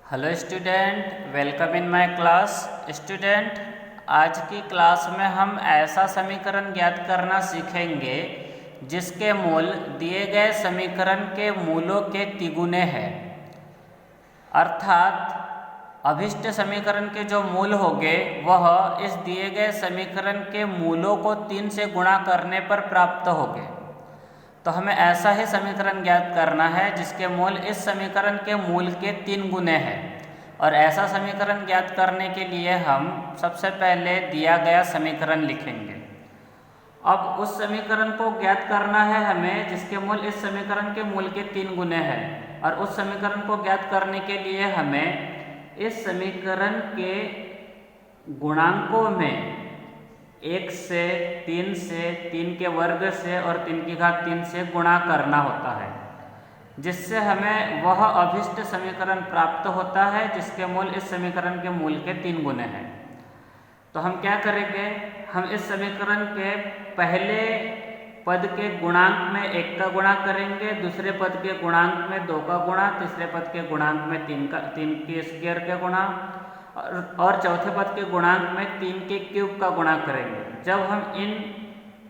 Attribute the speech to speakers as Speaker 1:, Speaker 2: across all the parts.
Speaker 1: Hello student, welcome in my class. Student, आज की class में हम ऐसा समीकरण ज्ञात करना सीखेंगे जिसके मूल दिए गए समीकरण के मूलों के तिगुने हैं। अर्थात अभिष्ट समीकरण के जो मूल होंगे वह इस दिए गए समीकरण के मूलों को 3 से गुणा करने पर प्राप्त होंगे। तो हमें ऐसा ही समीकरण ज्ञात करना है जिसके मूल इस समीकरण के मूल के 3 गुने हैं। और ऐसा समीकरण ज्ञात करने के लिए हम सबसे पहले दिया गया समीकरण लिखेंगे। अब उस समीकरण को ज्ञात करना है हमें जिसके मूल इस समीकरण के मूल के 3 गुने हैं। और उस समीकरण को ज्ञात करने के लिए हमें इस समीकरण के गुणांकों में 1 से 3 से 3 के वर्ग से और 3 की घात 3 से गुणा करना होता है, जिससे हमें वह अभिष्ट समीकरण प्राप्त होता है जिसके मूल इस समीकरण के मूल के 3 गुने हैं। तो हम क्या करेंगे, हम इस समीकरण के पहले पद के गुणांक में 1 का गुणा करेंगे, दूसरे पद के गुणांक में 2 का गुणा, तीसरे पद के गुणांक में 3 की स्क्वायर का गुणा और चौथे पद के गुणांक में 3 के क्यूब का गुणा करेंगे। जब हम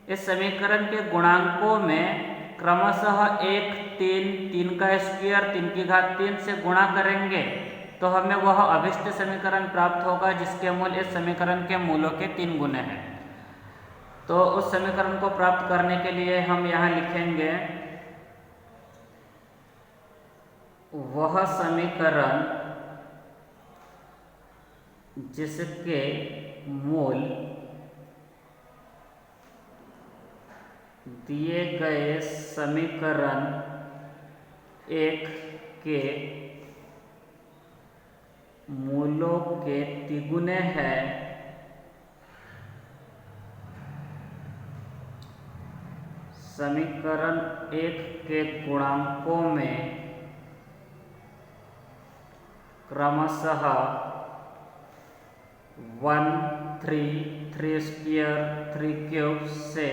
Speaker 1: इस समीकरण के गुणांकों में क्रमशः 1, 3, 3 का स्क्वायर, 3 की घात 3 से गुणा करेंगे तो हमें वह अभिष्ट समीकरण प्राप्त होगा जिसके मूल इस समीकरण के मूलों के 3 गुने हैं। तो उस समीकरण को प्राप्त करने के लिए हम यहाँ लिखेंगे वह समीकरण जिसके मूल दिए गए समीकरण 1 के मूलों के तिगुने हैं, समीकरण 1 के गुणांकों में क्रमशः 1, 3, 3 स्क्वायर, 3 क्यूब से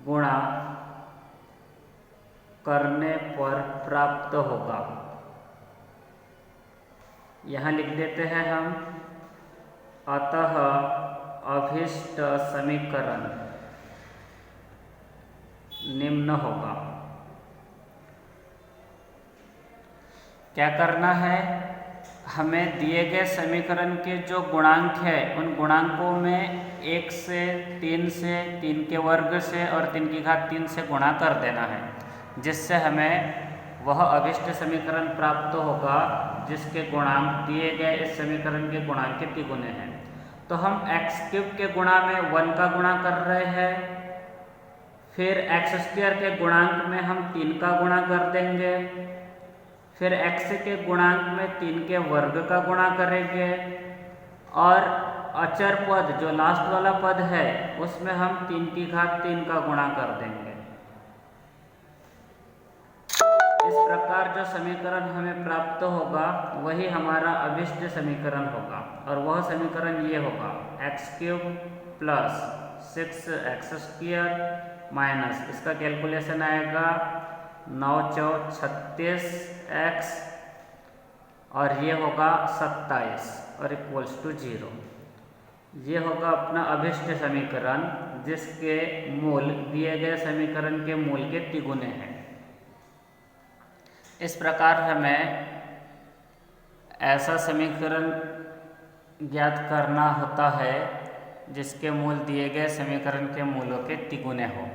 Speaker 1: गुणा करने पर प्राप्त होगा। यहाँ लिख देते हैं हम, अतः अभिष्ट समीकरण निम्न होगा। क्या करना है, हमें दिए गए समीकरण के जो गुणांक है उन गुणांकों में 1 से 3 से 3 के वर्ग से और 3 की घात 3 से गुणा कर देना है, जिससे हमें वह अभिष्ट समीकरण प्राप्त होगा जिसके गुणांक दिए गए इस समीकरण के गुणांक के तिगुने हैं। तो हम एक्स क्यूब के गुणा में 1 का गुणा कर रहे हैं, फिर एक्स स्क्वायर के गुणांक में हम 3 का गुणा कर देंगे, फिर x के गुणांक में 3 के वर्ग का गुणा करेंगे और अचर पद जो लास्ट वाला पद है उसमें हम 3 की घात 3 का गुणा कर देंगे। इस प्रकार जो समीकरण हमें प्राप्त होगा वही हमारा अभिष्ट समीकरण होगा। और वह समीकरण ये होगा, x cube plus 6x square minus, इसका कैलकुलेशन आएगा 9 चौक 36x और ये होगा 27 और इक्वल्स टू 0। ये होगा अपना अभिष्ट समीकरण जिसके मूल दिए गए समीकरण के मूल के तिगुने हैं। इस प्रकार हमें ऐसा समीकरण ज्ञात करना होता है जिसके मूल दिए गए समीकरण के मूलों के तिगुने हो।